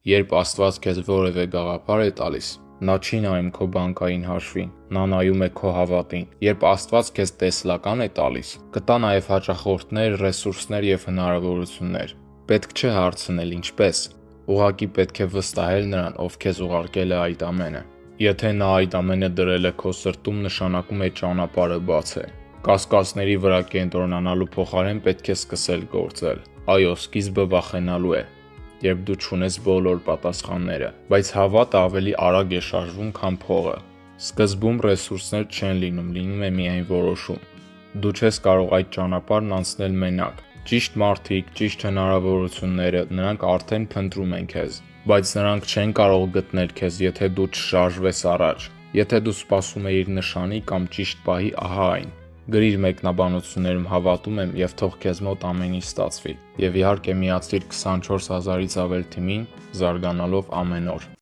Երբ Աստված քեզ որևէ գաղափար է տալիս, Նա չի նայում քո բանկային հաշվին, Նա նայում է քո հավատին։ Երբ Աստված քեզ տեսլական է տալիս, կտա նաև հաճախորդներ, ռեսուրսներ և հնարավորություններ։ Պետք չէ հարցնել ինչպես, ուղղակի պետք է վստահել Նրան, ով քեզ ուղարկել է այդ ամենը։ Եթե Նա այդ ամենը դրել է քո սրտում, նշանակում է ճանապարհը բաց է։ Կասկածների վրա կենտրոնանալու փոխարեն պետք է սկսել գործել։ Այո, սկիզբը վախենալու է, երբ դու չունես բոլոր պատասխանները, բայց հավատը ավելի արագ է շարժվում, քան փողը։ Սկզբում ռեսուրսներ չեն լինում, լինում է միայն որոշում։ Դու չես կարող այդ ճանապարհն անցնել մենակ։ Ճիշտ մարդիկ, ճիշտ հնարավորությունները, նրանք արդեն փնտրում են քեզ, բայց նրանք չեն կարող գտնել քեզ, եթե դու չշարժվես առաջ, եթե դու սպասում էիր նշանի կամ ճիշտ պահի ահա այն։ Գրիր մեկնաբանություններում հավատում եմ և թող քեզ մոտ ամեն ինչ ստացվի։ Եվ իհարկե միացրիր 24 000-ից ավել թիմին, զարգանալով ամեն օր։